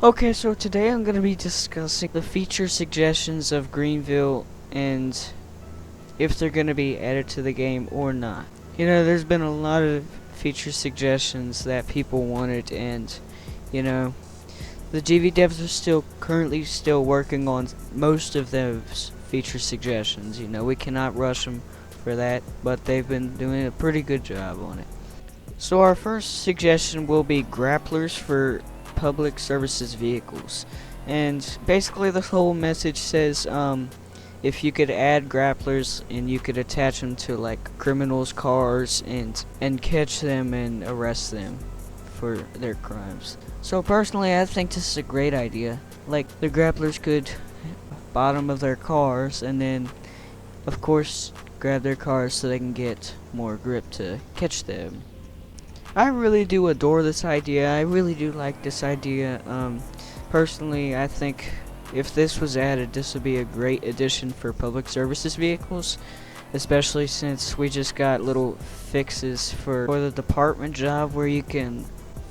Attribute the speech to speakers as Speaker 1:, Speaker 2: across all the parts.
Speaker 1: Okay, so today I'm going to be discussing the feature suggestions of Greenville and if they're going to be added to the game or not. You know, there's been a lot of feature suggestions that people wanted, and you know, the GV devs are currently still working on most of those feature suggestions. You know, we cannot rush them for that, but they've been doing a pretty good job on it. So our first suggestion will be grapplers for public services vehicles. And basically the whole message says if you could add grapplers and you could attach them to like criminals' cars and catch them and arrest them for their crimes. So personally I think this is a great idea. Like the grapplers could bottom of their cars and then of course grab their cars so they can get more grip to catch them. I really do adore this idea. I really do like this idea. Personally, I think if this was added, this would be a great addition for public services vehicles, especially since we just got little fixes for the department job where you can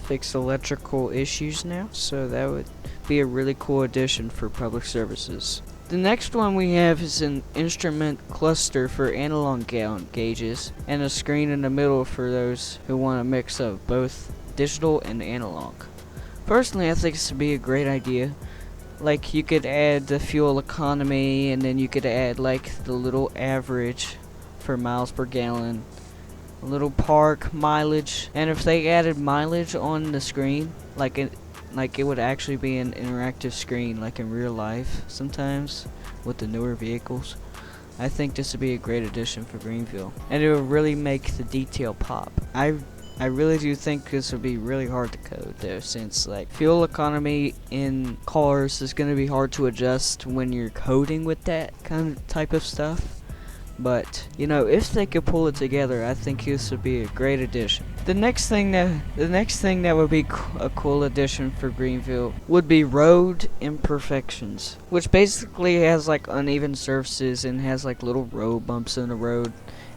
Speaker 1: fix electrical issues now. So that would be a really cool addition for public services. The next one we have is an instrument cluster for analog gauges and a screen in the middle for those who want a mix of both digital and analog. Personally, I think this would be a great idea. Like you could add the fuel economy and then you could add like the little average for miles per gallon, a little park mileage, and if they added mileage on the screen, like it would actually be an interactive screen like in real life sometimes with the newer vehicles. I think this would be a great addition for Greenville, and it would really make the detail pop. I really do think this would be really hard to code though, since like fuel economy in cars is going to be hard to adjust when you're coding with that kind of type of stuff. But you know, if they could pull it together, I think this would be a great addition. The next thing that would be a cool addition for Greenville would be road imperfections, which basically has like uneven surfaces and has like little road bumps in the road,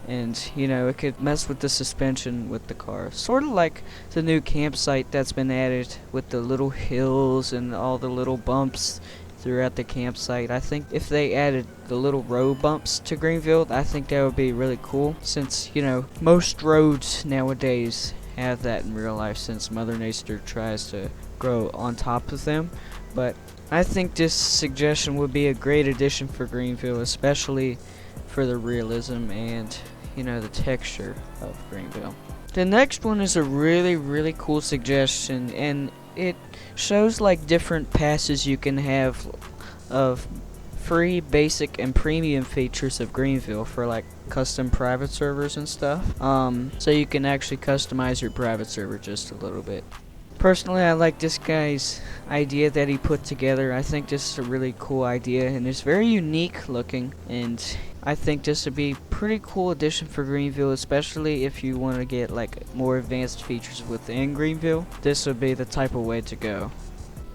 Speaker 1: and you know, it could mess with the suspension with the car, sort of like the new campsite that's been added with the little hills and all the little bumps throughout the campsite. I think if they added the little road bumps to Greenville, I think that would be really cool, since you know, most roads nowadays have that in real life since Mother Nature tries to grow on top of them. But I think this suggestion would be a great addition for Greenville, especially for the realism and you know, the texture of Greenville. The next one is a really cool suggestion, and it shows like different passes you can have of free, basic, and premium features of Greenville for like custom private servers and stuff. So you can actually customize your private server just a little bit. Personally, I like this guy's idea that he put together. I think this is a really cool idea, and it's very unique looking, and I think this would be a pretty cool addition for Greenville, especially if you want to get like more advanced features within Greenville. This would be the type of way to go.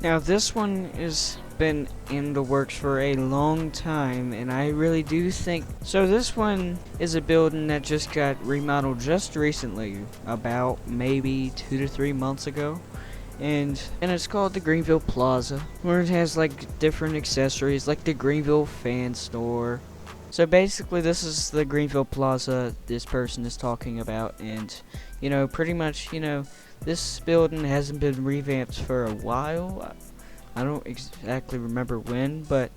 Speaker 1: Now this one has been in the works for a long time, and I really do think so. This one is a building that just got remodeled just recently, about maybe 2 to 3 months ago. And it's called the Greenville Plaza, where it has like different accessories like the Greenville fan store. So basically this is the Greenville Plaza this person is talking about, and you know, pretty much, you know, this building hasn't been revamped for a while. I don't exactly remember when, but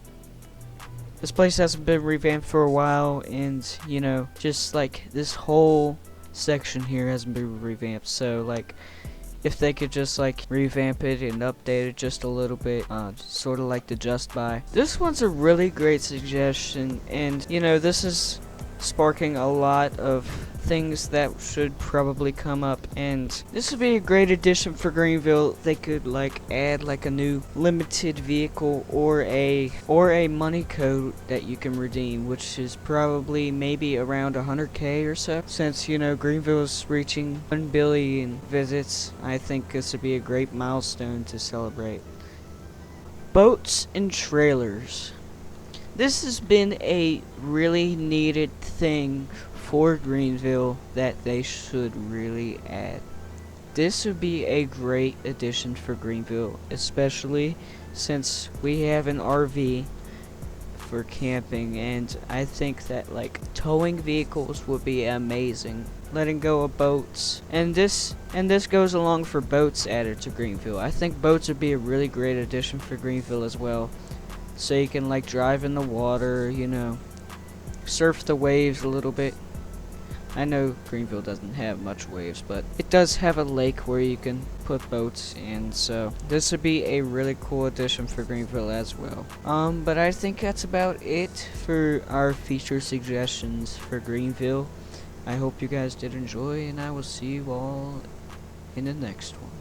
Speaker 1: this place hasn't been revamped for a while, and you know, just like this whole section here hasn't been revamped. So like, if they could just like revamp it and update it just a little bit, sort of like the Just Buy. This one's a really great suggestion, and you know, this is sparking a lot of things that should probably come up, and this would be a great addition for Greenville. They could like add like a new limited vehicle or a money code that you can redeem, which is probably maybe around 100k or so. Since you know, Greenville is reaching 1 billion visits, I think this would be a great milestone to celebrate. Boats and trailers. This has been a really needed thing for Greenville that they should really add. this would be a great addition for Greenville, especially since we have an RV for camping, and I think that like towing vehicles would be amazing. Letting go of boats, and this goes along for boats added to Greenville. I think boats would be a really great addition for Greenville as well, so you can like drive in the water, you know, surf the waves a little bit. I know Greenville doesn't have much waves, but it does have a lake where you can put boats in, so this would be a really cool addition for Greenville as well. But I think that's about it for our feature suggestions for Greenville. I hope you guys did enjoy, and I will see you all in the next one.